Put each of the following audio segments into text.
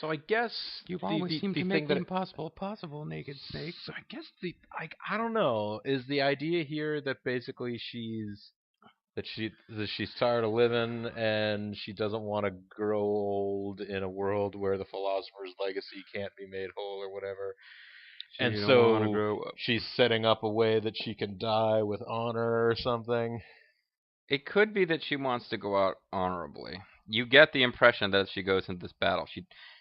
So I guess You always seem to the make thing the that impossible possible, Naked Snake. so I guess I don't know, is the idea here that basically she's tired of living and she doesn't want to grow old in a world where the philosopher's legacy can't be made whole or whatever. She And don't want to so grow up. she's setting up a way that she can die with honor or something. It could be that she wants to go out honorably. You get the impression that as she goes into this battle,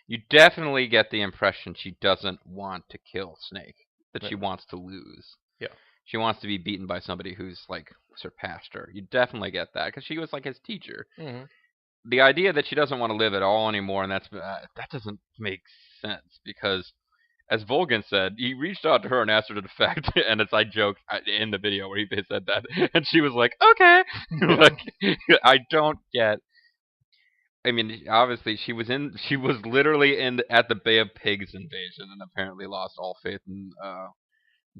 you definitely get the impression she doesn't want to kill Snake. That she Yeah. wants to lose. Yeah. She wants to be beaten by somebody who's like surpassed her. You definitely get that because she was like his teacher. Mm-hmm. The idea that she doesn't want to live at all anymore, and that doesn't make sense because, as Volgan said, he reached out to her and asked her to defect, and as I joked in the video where he said that, and she was like, "Okay," like I don't get. I mean, obviously, she was literally at the Bay of Pigs invasion, and apparently lost all faith in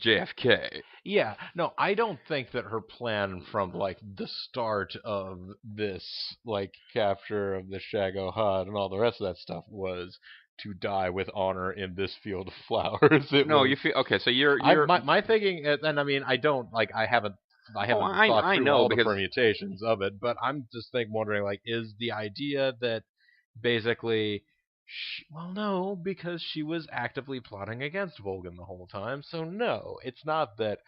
JFK. Yeah, no, I don't think that her plan from like the start of this like capture of the Shago Hut and all the rest of that stuff was to die with honor in this field of flowers. It No, was you feel okay. So you're my thinking, and I mean, I don't like I Oh, haven't thought I through know all the because permutations of it, but I'm just wondering like, is the idea that basically well, no, because she was actively plotting against Volgan the whole time. So no, it's not that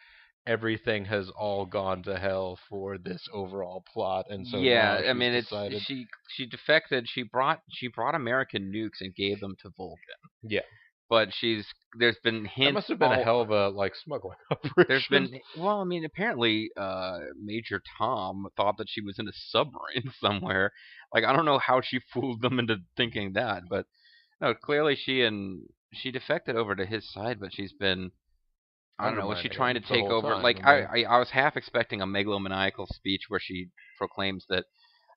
everything has all gone to hell for this overall plot, and so now yeah, I she's mean decided. she defected. She brought American nukes and gave them to Vulcan. Yeah, But there's been that hints must have been a all hell of a like smuggling there's operation. been well, I mean apparently Major Tom thought that she was in a submarine somewhere. Like I don't know how she fooled them into thinking that, but no, clearly she defected over to his side, but she's been I don't know. Was she Undermining trying to him the take whole over? time. Like I mean, I was half expecting a megalomaniacal speech where she proclaims that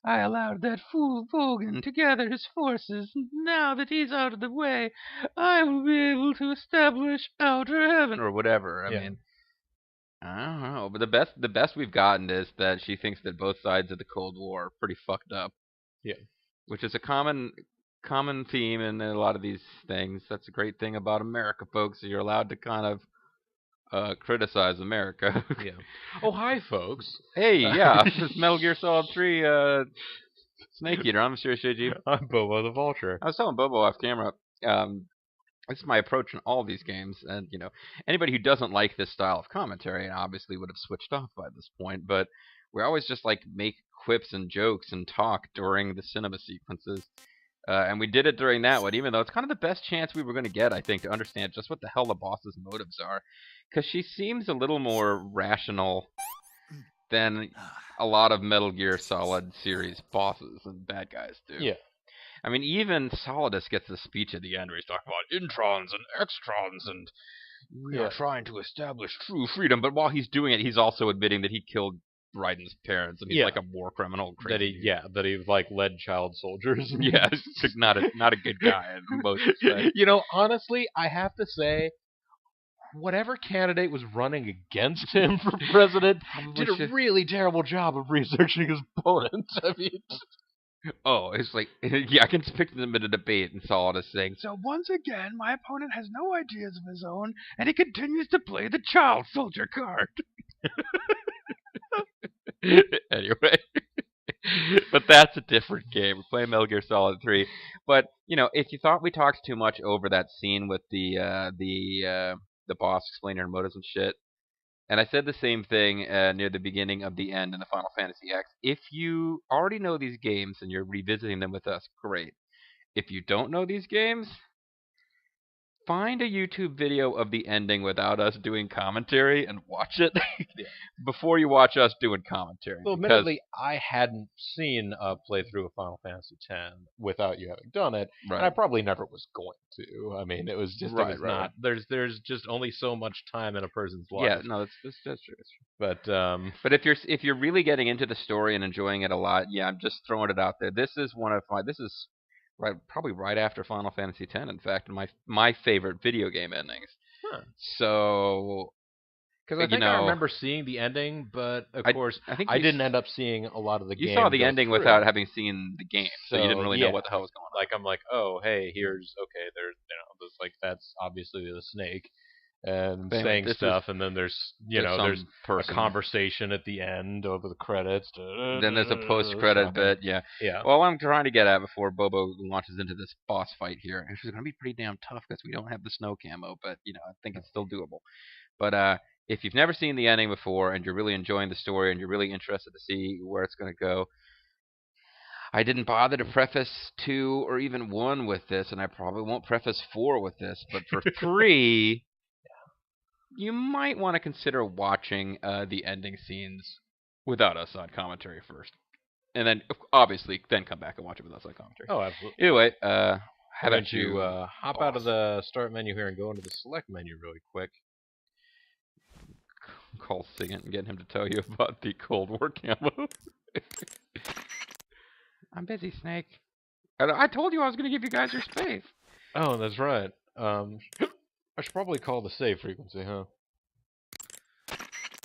I allowed that fool Vogan to gather his forces. Now that he's out of the way, I will be able to establish outer heaven or whatever. I yeah, mean, I don't know. But the best we've gotten is that she thinks that both sides of the Cold War are pretty fucked up, yeah. which is a common theme in a lot of these things. That's a great thing about America, folks. You're allowed to kind of criticize America. Yeah. Oh, hi, folks. Hey, yeah, it's Metal Gear Solid 3 Snake Eater. I'm sure Shiji. I'm Bobo the Vulture. I was telling Bobo off camera. This is my approach in all these games, and anybody who doesn't like this style of commentary obviously would have switched off by this point. But we always just like make quips and jokes and talk during the cinema sequences. And we did it during that one, even though it's kind of the best chance we were going to get, I think, to understand just what the hell the boss's motives are. Because she seems a little more rational than a lot of Metal Gear Solid series bosses and bad guys do. Yeah. I mean, even Solidus gets a speech at the end where he's talking about introns and extrons and we are trying to establish true freedom. But while he's doing it, he's also admitting that he killed Raiden's parents and he's like a war criminal. Crazy that he like led child soldiers. yeah, he's not a good guy in most respects. Honestly, I have to say, whatever candidate was running against him for president did a really terrible job of researching his opponent. I mean, oh, it's like, yeah, I can picture them in a debate and Solidus saying, so once again, my opponent has no ideas of his own, and he continues to play the child soldier card. Anyway, but that's a different game. We're playing Metal Gear Solid 3. But, if you thought we talked too much over that scene with the boss explaining her motives and shit, and I said the same thing near the beginning of the end in the Final Fantasy X. If you already know these games and you're revisiting them with us, great. If you don't know these games, find a YouTube video of the ending without us doing commentary and watch it before you watch us doing commentary. well, admittedly, I hadn't seen a playthrough of Final Fantasy X without you having done it, and I probably never was going to. I mean, it was just it was not. There's just only so much time in a person's life. Yeah, no, that's true. But if you're really getting into the story and enjoying it a lot, yeah, I'm just throwing it out there. This is probably right after Final Fantasy X, in fact, my favorite video game endings. Huh. So Because I you think I know, remember seeing the ending, but of I course I think I didn't end up seeing a lot of the you game saw the go ending without through. having seen the game, so you didn't So really know yeah, what the hell was going on. like I'm like, oh hey, here's okay. There's this like that's obviously the snake and But anyway, saying this is stuff, and then there's there's there's some a person. conversation at the end over the credits. Then there's a post-credit Talking. bit, yeah. Yeah. Well, what I'm trying to get at before Bobo launches into this boss fight here, which is going to be pretty damn tough because we don't have the snow camo, but I think it's still doable. But if you've never seen the ending before and you're really enjoying the story and you're really interested to see where it's going to go, I didn't bother to preface 2 or even 1 with this, and I probably won't preface 4 with this, but for 3, you might want to consider watching the ending scenes without us on commentary first. And then, obviously, then come back and watch it with us on commentary. Oh, absolutely. Either way, how Why about don't you hop out of the start menu here and go into the select menu really quick? Call Sigint and get him to tell you about the Cold War camo. I'm busy, Snake. I told you I was going to give you guys your space. Oh, that's right. I should probably call the save frequency, huh?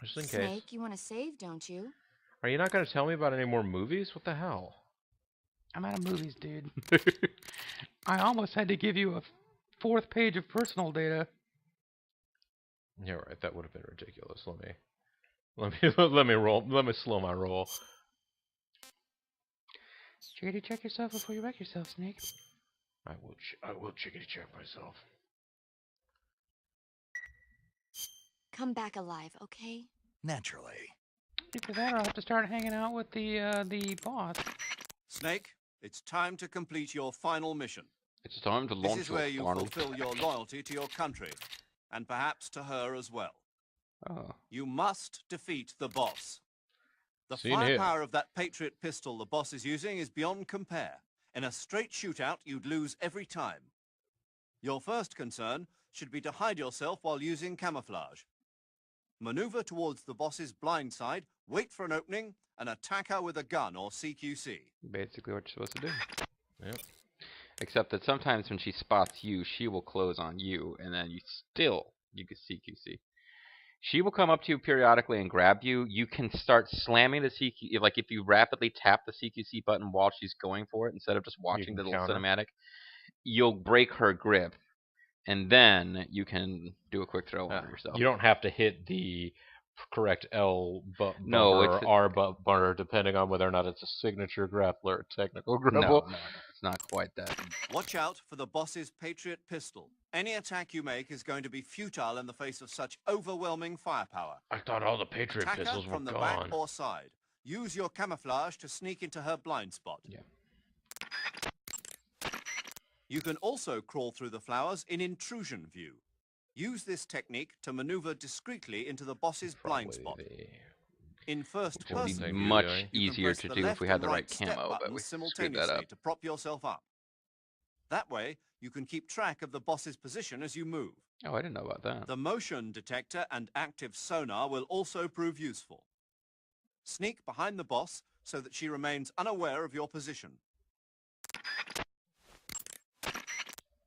Just in case. Snake, you want to save, don't you? Are you not going to tell me about any more movies? What the hell? I'm out of movies, dude. I almost had to give you a 4th page of personal data. Yeah, right. That would have been ridiculous. Let me roll. Let me slow my roll. Chickity check yourself before you wreck yourself, Snake. I will chickity check myself. Come back alive, okay? Naturally. After that, I'll have to start hanging out with the boss. Snake, it's time to complete your final mission. It's time to This launch is where you Arnold. fulfill your loyalty to your country, and perhaps to her as well. Oh. You must defeat the boss. The Seen here. firepower of that Patriot pistol the boss is using is beyond compare. In a straight shootout, you'd lose every time. Your first concern should be to hide yourself while using camouflage. Maneuver towards the boss's blind side, wait for an opening, and attack her with a gun or CQC. Basically what you're supposed to do. Yep. Except that sometimes when she spots you, she will close on you, and then you can CQC. She will come up to you periodically and grab you. You can start slamming the CQ. Like if you rapidly tap the CQC button while she's going for it, instead of just watching the little counter. cinematic, you'll break her grip, and then you can do a quick throw on her yourself. You don't have to hit the correct L bumper No, or R bumper, depending on whether or not it's a signature grappler or technical grapple. No, it's not quite that. Watch out for the boss's Patriot pistol. Any attack you make is going to be futile in the face of such overwhelming firepower. I thought all the Patriot Attack her pistols were from the gone. back or side. Use your camouflage to sneak into her blind spot. Yeah. You can also crawl through the flowers in intrusion view. Use this technique to maneuver discreetly into the boss's blind spot. In first It would person be view, much you can easier press to the do if left we had and the right step camo, but buttons we screwed that simultaneously up. to prop yourself up. That way, you can keep track of the boss's position as you move. Oh, I didn't know about that. The motion detector and active sonar will also prove useful. Sneak behind the boss so that she remains unaware of your position.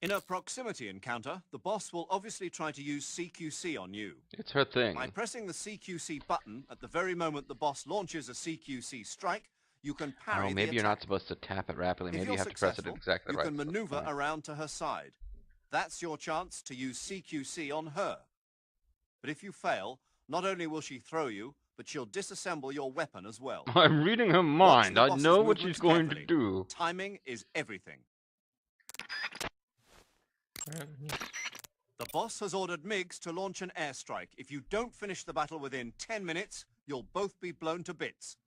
In a proximity encounter, the boss will obviously try to use CQC on you. It's her thing. By pressing the CQC button at the very moment the boss launches a CQC strike, you can parry Oh, maybe the you're not attack. supposed to tap it rapidly. If Maybe you you're have to press it at successful, exactly you right. can maneuver around to her side. That's your chance to use CQC on her. But if you fail, not only will she throw you, but she'll disassemble your weapon as well. I'm reading her Watch mind. the I boss's know what she's movements going carefully. to do. Timing is everything. The boss has ordered MiGs to launch an airstrike. If you don't finish the battle within 10 minutes, you'll both be blown to bits.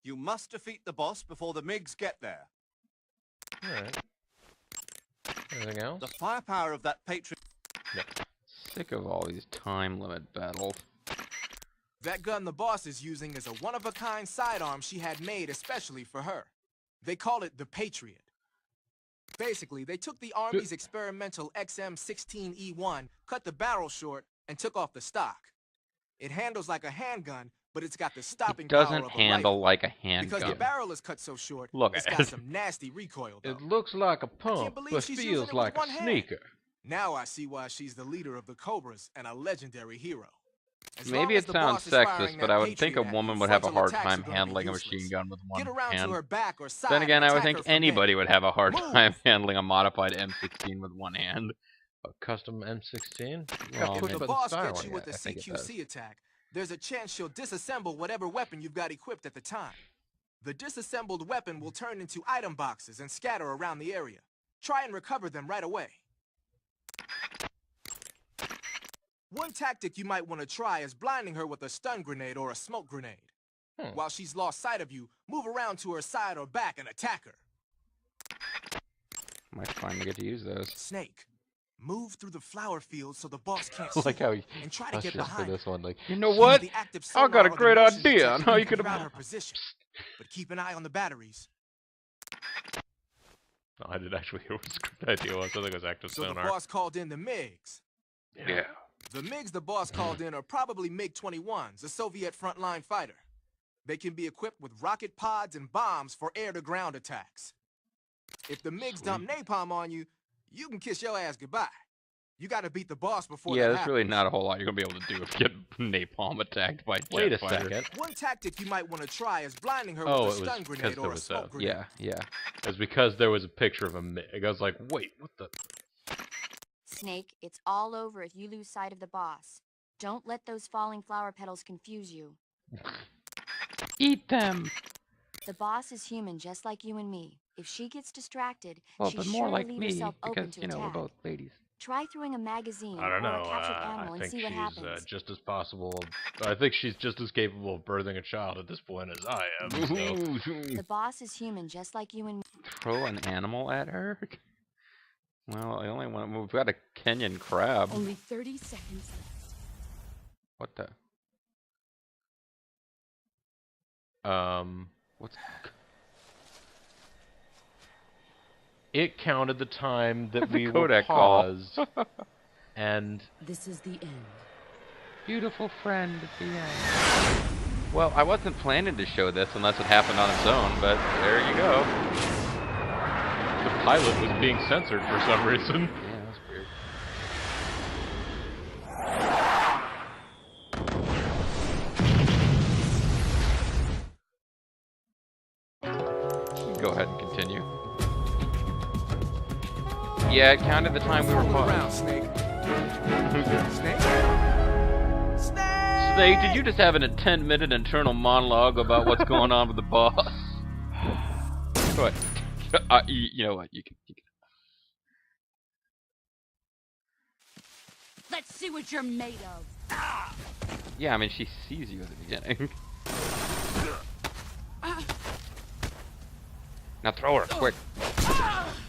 You must defeat the boss before the MiGs get there. Alright. Anything else? The firepower of that Patriot... Sick of all these time limit battles. That gun the boss is using is a one-of-a-kind sidearm she had made especially for her. They call it the Patriot. Basically, they took the Army's experimental XM16E1, cut the barrel short, and took off the stock. It handles like a handgun, but it's got the stopping It power doesn't of a handle rifle. like a Because the handgun. barrel is cut so short, Look it's at got it. some nasty recoil, though. It looks like a pump, believe but she's using feels it with like a one hand. sneaker. Now I see why she's the leader of the Cobras and a legendary hero. As long Maybe as it the sounds boss is firing sexist, but that I would think a Patriot at woman you, would have a frontal hard attacks time are gonna be handling a useless. machine gun with one Get around hand. to her back or side Then again, and I would attack think her from anybody there. would have a hard Move! time handling a modified M16 with one hand. A custom M16. Well, If Put the the boss style gets on you it. with a I think it does. CQC attack, there's a chance she'll disassemble whatever weapon you've got equipped at the time. The disassembled weapon will turn into item boxes and scatter around the area. Try and recover them right away. One tactic you might want to try is blinding her with a stun grenade or a smoke grenade. While she's lost sight of you, move around to her side or back and attack her. Might finally get to use those. Snake, move through the flower field so the boss can't see Like how you, and try to get just for behind this one, like, You know her. what? The active I got sonar a or the great motion idea on detector how you can could figure out have. her position. But keep an eye on the batteries. no, I did actually hear what his good idea was. I think it was active So sonar. the boss called in the MiGs. Yeah. The MiGs the boss called in are probably MiG-21s, a Soviet frontline fighter. They can be equipped with rocket pods and bombs for air-to-ground attacks. If the MiGs dump napalm on you, you can kiss your ass goodbye. You gotta beat the boss before Yeah, that there's really happens. not a whole lot you're gonna be able to do if you get napalm attacked by jet Wait a fighter. second. One tactic you might want to try is blinding her Oh, with it a was stun because grenade there or a was smoke a- grenade. Yeah, yeah. It's because there was a picture of a MiG. I was like, wait, what the? Snake, it's all over if you lose sight of the boss. Don't let those falling flower petals confuse you. Eat them! The boss is human just like you and me. If she gets distracted, Well, she's but sure more like to leave me, herself open because, to you know, we're attack. both ladies. Try throwing a magazine I don't or know. a captured animal I and think see what she's happens. just as possible. I think she's just as capable of birthing a child at this point as I am. So. The boss is human just like you and me. Throw an animal at her? Well, I only want. We've got a Kenyan crab. Only 30 seconds left. What the? What's? It counted the time that we were Kodak call. paused, and This is the end. Beautiful friend at the end. Well, I wasn't planning to show this unless it happened on its own, but there you go. the pilot was being censored for some reason. Yeah, that's weird. Go ahead and continue. Yeah, it counted the time we were Follow around, paused. Snake. Snake? Snake, did you just have a 10-minute internal monologue about what's going on with the boss? Go ahead. You know what? You can. Let's see what you're made of. Yeah, I mean, she sees you at the beginning. Now throw her, quick.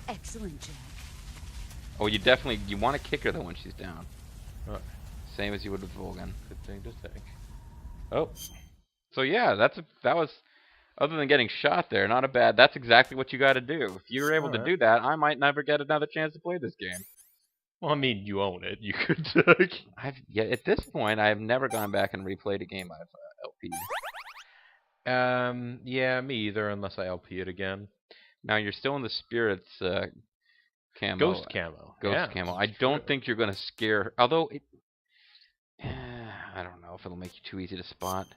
Excellent, Jack. Oh, you want to kick her though when she's down. Same as you would with Volgan. Good thing to think. Oh, So yeah, that was, other than getting shot there, not a bad. That's exactly what you got to do. If you were able to Alright. do that, I might never get another chance to play this game. well, I mean, you own it. You could. At this point, I've never gone back and replayed a game I've LP'd. Yeah, me either, unless I LP it again. Now you're still in the spirits camo. Ghost camo. Ghost yeah, camo. I that's don't true. think you're gonna scare. Although it, I don't know if it'll make you too easy to spot.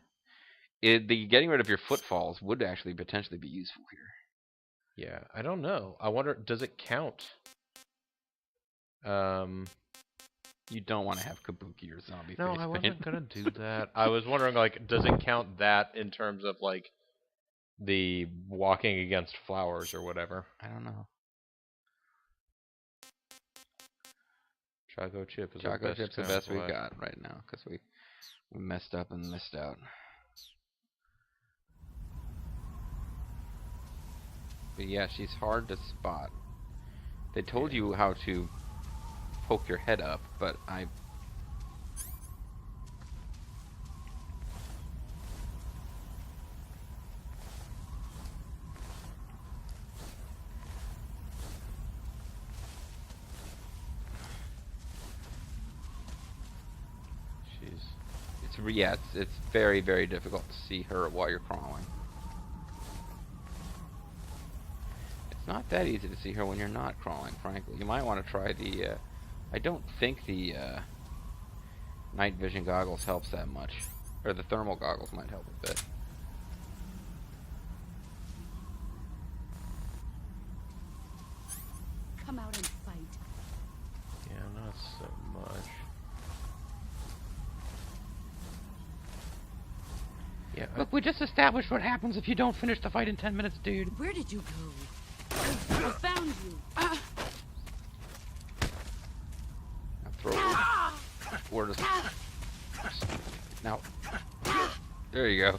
The getting rid of your footfalls would actually potentially be useful here. Yeah, I don't know. I wonder, does it count? You don't want to have Kabuki or zombie No, face I wasn't paint. gonna do that. I was wondering, like, does it count that in terms of like the walking against flowers or whatever? I don't know. Choco chip is our Choco best chip's the best we've play. got right now because we messed up and missed out. But yeah, she's hard to spot. They told you how to poke your head up, but I. It's very, very difficult to see her while you're crawling. It's not that easy to see her when you're not crawling, frankly. You might want to try the, I don't think the night vision goggles helps that much. Or the thermal goggles might help a bit. Come out and fight. Yeah, not so much. Yeah. Look, we just established what happens if you don't finish the fight in 10 minutes, dude. Where did you go? I found you. Now throw it. Or just... Now. There you go.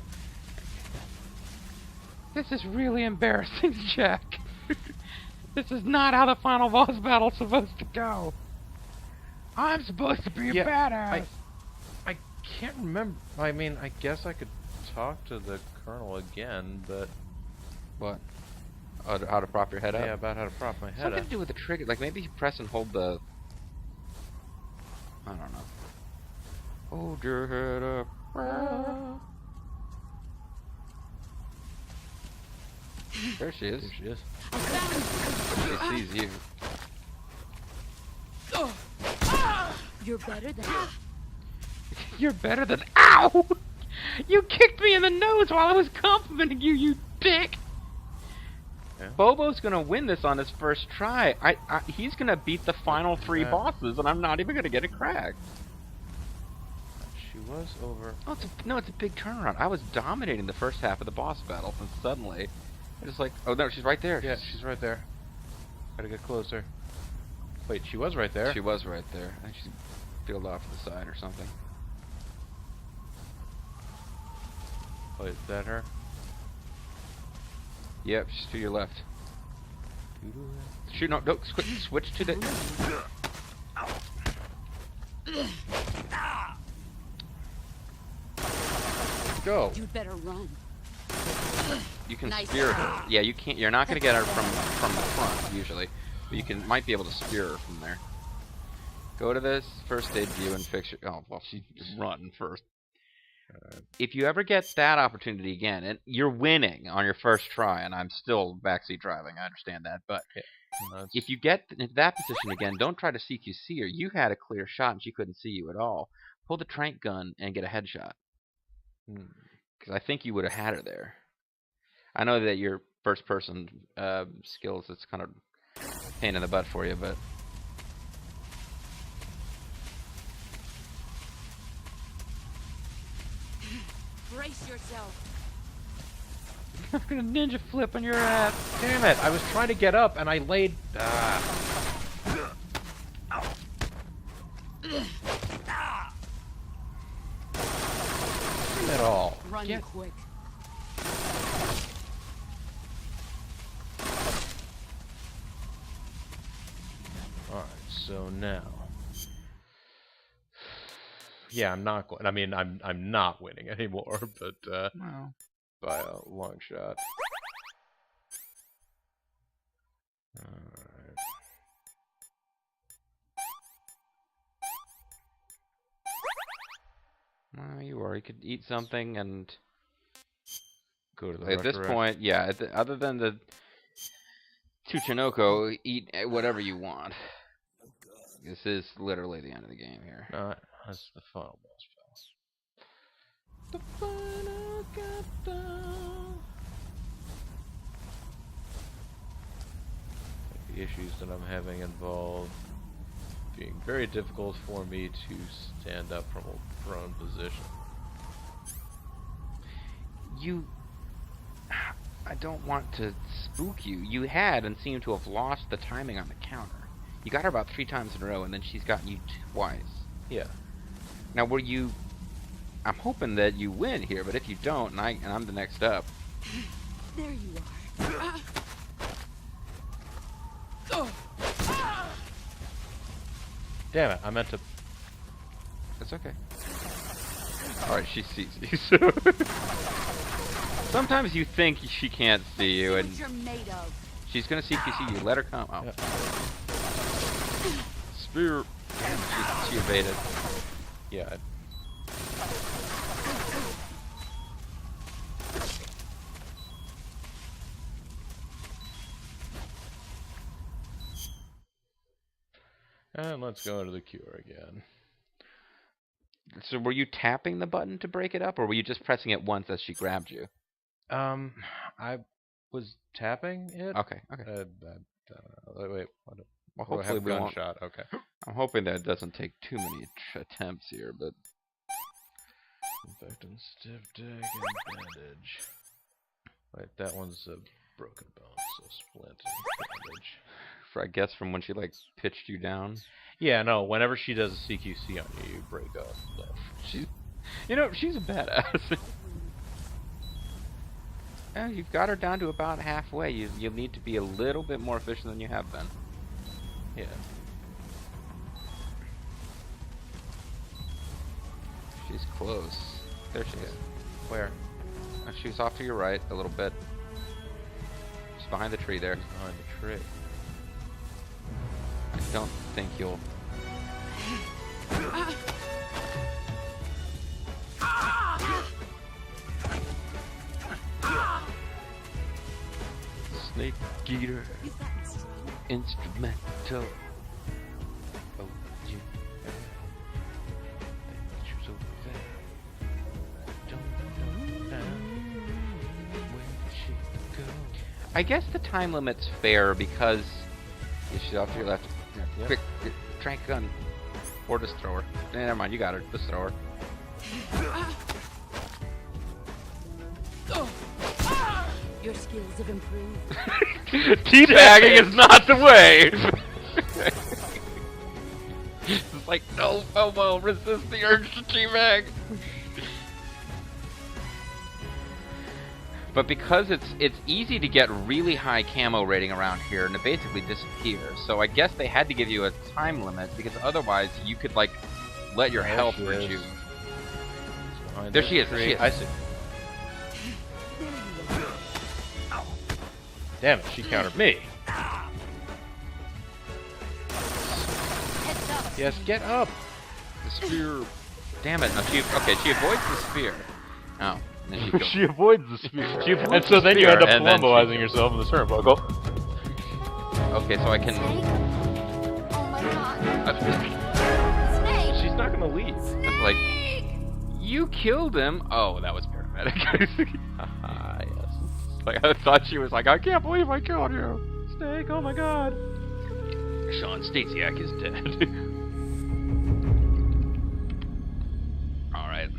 This is really embarrassing, Jack. This is not how the final boss battle's supposed to go. I'm supposed to be a badass. I can't remember. I mean, I guess I could talk to the colonel again, but... What? How to prop your head up? Yeah, about how to prop my head Something up. to do with the trigger. Like maybe you press and hold the... I don't know. Hold your head up. There she is. There she is. She sees you. You're better than You're better than... Ow! You kicked me in the nose while I was complimenting you, you dick! Yeah. Bobo's gonna win this on his first try. He's gonna beat the final 3 bosses, and I'm not even gonna get a crack. She was over. Oh, it's a big turnaround. I was dominating the first half of the boss battle, and suddenly, I just like, oh no, she's right there. Yeah, she's right there. Gotta get closer. Wait, she was right there. She was right there. I think she's peeled off to the side or something. Oh, is that her? Yep, she's to your left. Shoot, no, quick, switch to the... Go. You'd better run. You can Nice. spear her. Yeah, you can't. You're not gonna get her from the front usually, but you might be able to spear her from there. Go to this first aid view and fix your... Oh well, she run first. If you ever get that opportunity again, and you're winning on your first try, and I'm still backseat driving, I understand that, but if you get into that position again, don't try to CQC her. You had a clear shot, and she couldn't see you at all. Pull the trank gun and get a headshot, because I think you would have had her there. I know that your first-person skills, it's kind of a pain in the butt for you, but... Brace yourself. I'm gonna ninja flip on your ass. Damn it! I was trying to get up and I laid. At all. Run quick. Alright, so now. Yeah, I'm not going. I mean, I'm not winning anymore, but Well, by a long shot. Alright. well, you are. You could eat something and Go to the at this restaurant. point, yeah. Other than the Tuchinoko, eat whatever you want. This is literally the end of the game here. No, that's the final boss battle. The final countdown. The issues that I'm having involve being very difficult for me to stand up from a prone position. I don't want to spook you. You had and seem to have lost the timing on the counter. You got her about 3 times in a row, and then she's gotten you twice. Yeah. Now, I'm hoping that you win here, but if you don't, and I'm the next up. There you are. Damn it, I meant to. That's okay. Alright, she sees you, so... Sometimes you think she can't see you, and What you're made of. she's gonna CQC you. Let her come. Oh. Yep. Spear. She evaded. Yeah. And let's go into the cure again. So were you tapping the button to break it up, or were you just pressing it once as she grabbed you? I was tapping it. Okay, okay. Wait. What? Well, Oh, I hopefully have we won't. gunshot. Okay. I'm hoping that it doesn't take too many attempts here, but Infect and stiff dick and bandage. Wait, that one's a broken bone, so splint and bandage. I guess from when she like pitched you down. Yeah, no. Whenever she does a CQC on you, you break a limb. She's a badass. Yeah, you've got her down to about halfway. You'll need to be a little bit more efficient than you have been. Yeah. She's close. There she is. Where? She's off to your right a little bit. She's behind the tree there. She's behind the tree. I don't think you'll... Snake Eater. You've gotten strong. Instrumental. Oh, you. So I guess the time limit's fair because she's off to your left. Yep. Quick, trank gun. Or just throw her. Never mind, you got her. Just throw her. Your skills have improved. Teabagging is not the way! It's like, no, Bobo, resist the urge to teabag! But because it's easy to get really high camo rating around here, and it basically disappears. So I guess they had to give you a time limit, because otherwise you could, like, let your health reduce. There she is, there she is. I see. Damn it, she countered me. Heads up. Yes, get up. The spear. Damn it. No, she avoids the spear. Oh. And then she goes. She avoids the spear. And so the then you spear, end up and then Columboizing yourself in the turnbuckle. Okay, so I can. Snake? Oh my god. Snake! She's not gonna leave. It's like, you killed him. Oh, that was paramedic. Ah, yes. Like, I thought she was like, I can't believe I killed you. Snake, oh my god. Sean Stasiak is dead. Alright.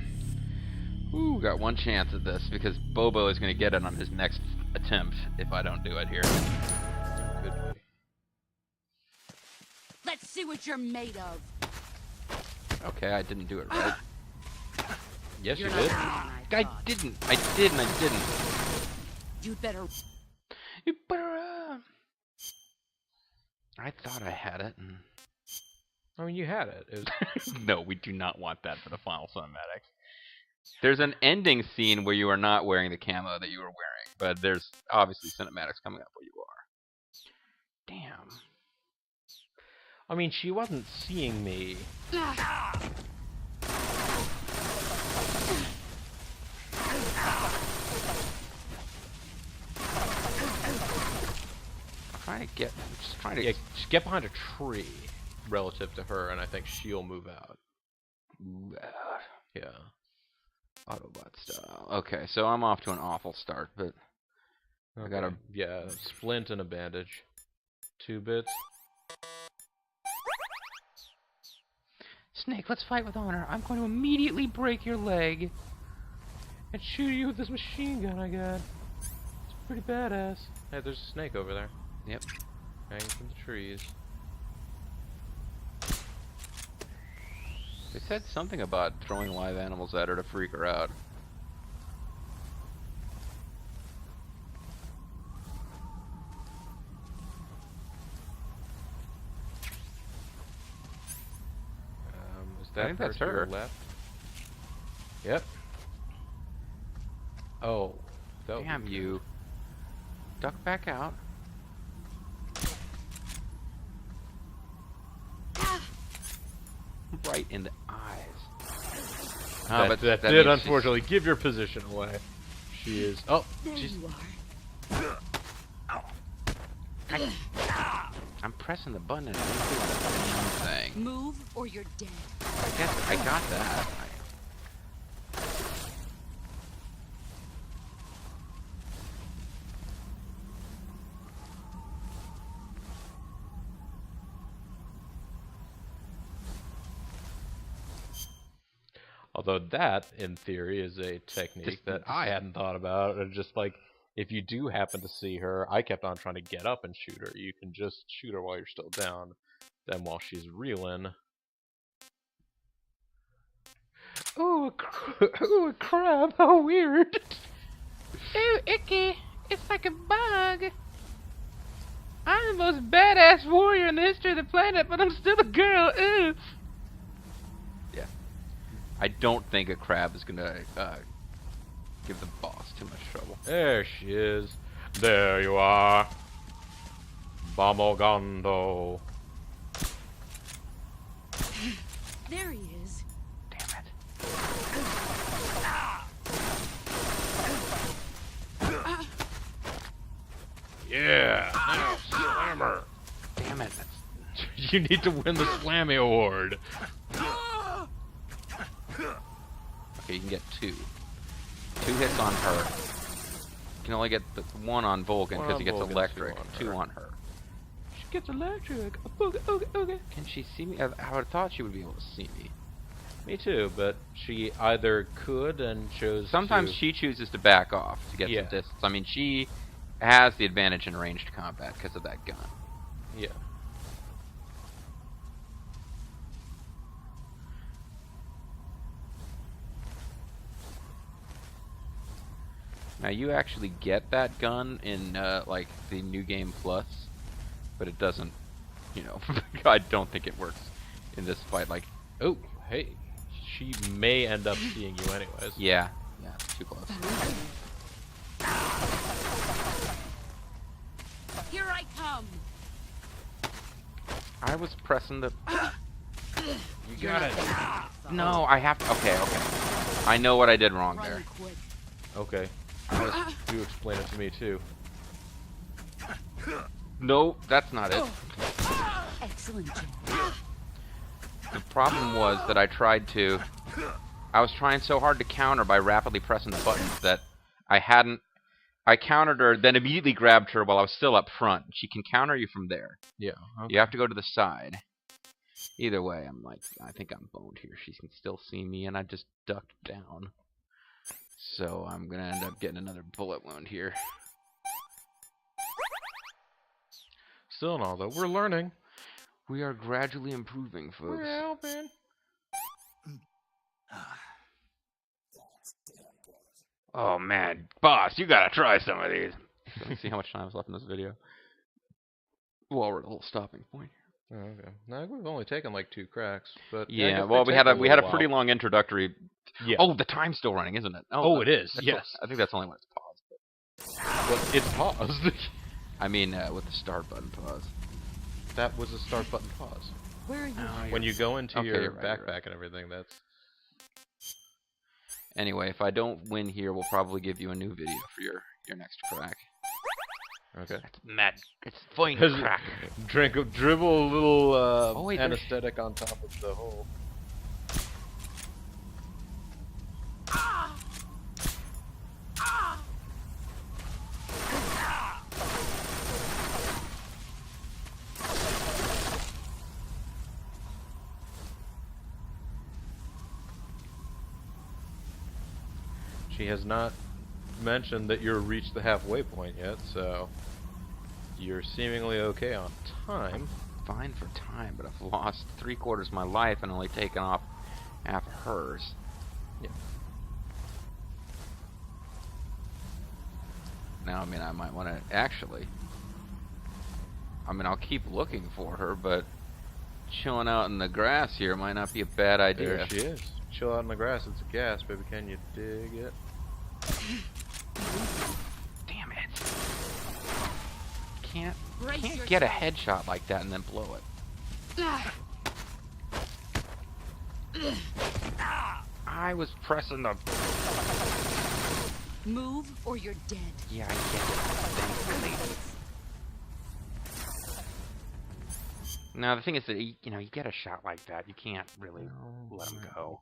Ooh, got one chance at this because Bobo is going to get it on his next attempt if I don't do it here. Could be. Let's see what you're made of. Okay, I didn't do it right. Yes, you You're did. not the man I thought. didn't. I did and I didn't. You'd better. You better, I thought I had it. And... I mean, you had it. It was No, we do not want that for the final cinematic. There's an ending scene where you are not wearing the camo that you were wearing, but there's obviously cinematics coming up where you are. Damn. I mean, she wasn't seeing me. I'm just trying to Yeah, just get behind a tree relative to her, and I think she'll move out. Yeah. Autobot style. Okay, so I'm off to an awful start, but I got a... Yeah, splint and a bandage. 2 bits. Snake, let's fight with honor. I'm going to immediately break your leg And shoot you with this machine gun I got. It's pretty badass. Hey, there's a snake over there. Yep. Hanging from the trees. They said something about throwing live animals at her to freak her out. Is that I think that's her to your her. left? Yep. Oh. that would Damn be you. Duck back out. Right in the eyes. That, but that that did means she's- unfortunately give your position away. She is. Oh, There she's. you are. I'm pressing the button and it's doing the damn thing. Move or you're dead. guess I got that. Although that, in theory, is a technique that I hadn't thought about. And just like, if you do happen to see her, I kept on trying to get up and shoot her. You can just shoot her while you're still down. Then while she's reeling... Ooh, a crab, how weird! Ew, icky. It's like a bug. I'm the most badass warrior in the history of the planet, but I'm still a girl. Ew. Yeah. I don't think a crab is gonna give the boss too much trouble. There she is. There you are. Bamogondo. There he is. Damn it. Yeah, now slammer. Damn it. You need to win the Slammy Award. Okay, you can get 2. 2 hits on her. You can only get the 1 on Vulcan because he gets electric. 2 on her. She gets electric. Okay. Can she see me? I would have thought she would be able to see me. Me too, but she either could and chose Sometimes to... she chooses to back off to get some distance. I mean, she has the advantage in ranged combat because of that gun. Yeah. Now you actually get that gun in like the New Game Plus, but it doesn't, you know, I don't think it works in this fight. Like, Oh, hey. She may end up seeing you anyways. yeah, it's too close. Here I come. I was pressing the. You got it. No, I have to. Okay. I know what I did wrong there. Run quick. Okay. Do explain it to me too. No, that's not it. Excellent job. The problem was that I was trying so hard to counter by rapidly pressing the buttons that I countered her, then immediately grabbed her while I was still up front. She can counter you from there. Yeah. Okay. You have to go to the side. Either way, I think I'm boned here. She can still see me, and I just ducked down. So I'm gonna end up getting another bullet wound here. Still and all though, we're learning. We are gradually improving, folks. We're helping. Oh man, boss, you gotta try some of these. Let's see how much time is left in this video. Well, we're at a little stopping point. Oh, okay. No, we've only taken like 2 cracks, but I Yeah, guess well, they we take had a little pretty while. long introductory. Yeah. Oh, the time's still running, isn't it? Oh, it is. that's Yes. I think that's only when it's paused. Well, it's paused. I mean, with the start button pause. That was a start button pause. Where are you? When you go into Okay, your you're right, backpack you're right. and everything, that's... Anyway, if I don't win here, we'll probably give you a new video for your next crack. Okay. Mad. It's fine Dribble a little Oh, wait, there's- anesthetic on top of the hole. She has not mentioned that you've reached the halfway point yet, so you're seemingly okay on time. Fine for time, but I've lost 3/4 of my life and only taken off half of hers. Yeah. Now, I mean, I might want to actually. I mean, I'll keep looking for her, but chilling out in the grass here might not be a bad idea. There she is. Chill out in the grass. It's a gas, baby. Can you dig it? Damn it! Can't Brace get a yourself. headshot like that and then blow it. I was pressing the. Move or you're dead. Yeah, I get it. Thankfully. Now the thing is that you get a shot like that, you can't really let him go.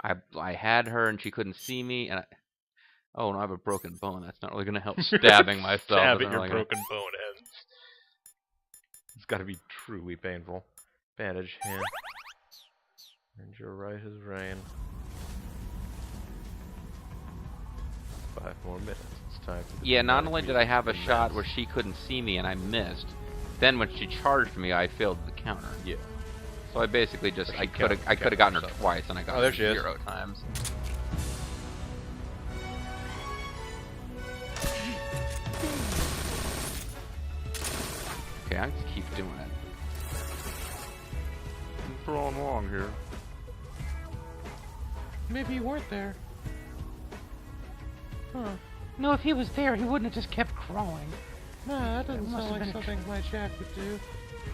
I had her and she couldn't see me, and oh no, I have a broken bone. That's not really gonna help stabbing myself. Stab It's at not your really broken bone ends. It's got to be truly painful. Bandage hand. And your right as rain. 5 more minutes. It's time for the Yeah, not only did I have a dramatic shot mess. where she couldn't see me and I missed, then when she charged me, I failed the counter. Yeah. So I basically just Or she I could have countered gotten her herself. twice and I got Oh, there her she is. 0 times. Okay, I just keep doing it. I'm throwing along here. Maybe you weren't there. Huh. No, if he was there, he wouldn't have just kept crawling. No, that doesn't sound like something my Jack would do.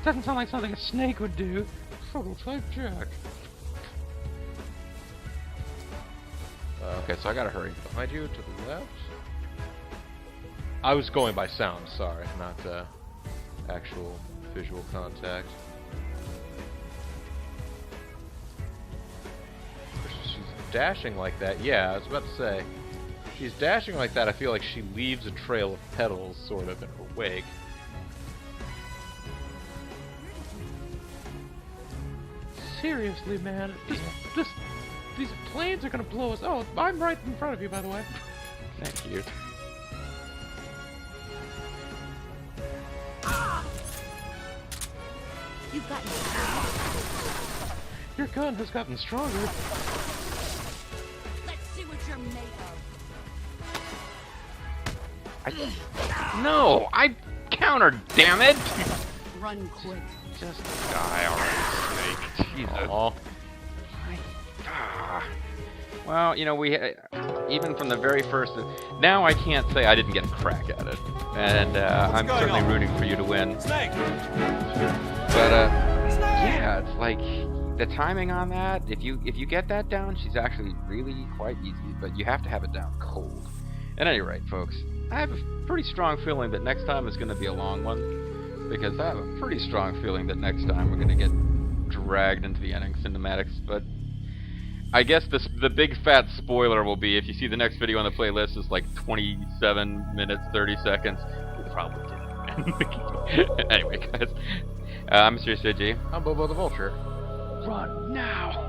Doesn't sound like something a snake would do. Prototype Jack. Okay, so I gotta hurry. Behind you, to the left. I was going by sound, sorry, not actual visual contact. She's dashing like that. Yeah, I was about to say. She's dashing like that, I feel like she leaves a trail of petals, sort of, in her wake. Seriously, man. These planes are gonna blow us. Oh, I'm right in front of you, by the way. Thank you. You've gotten Your gun has gotten stronger. Let's see what you're made of. No, I countered. Damn it! Run quick. Just die already, Snake. Jesus. Aw. Ah. Well, we even from the very first. Now I can't say I didn't get a crack at it, and I'm going certainly on? rooting for you to win. Snake! But yeah, it's like the timing on that. If you get that down, she's actually really quite easy. But you have to have it down cold. At any rate, folks, I have a pretty strong feeling that next time is going to be a long one, because I have a pretty strong feeling that next time we're going to get dragged into the ending cinematics. But I guess the big fat spoiler will be, if you see the next video on the playlist is like 27 minutes 30 seconds, you probably did. Anyway, guys, I'm Mr. CG. I'm Bobo the Vulture. Run now.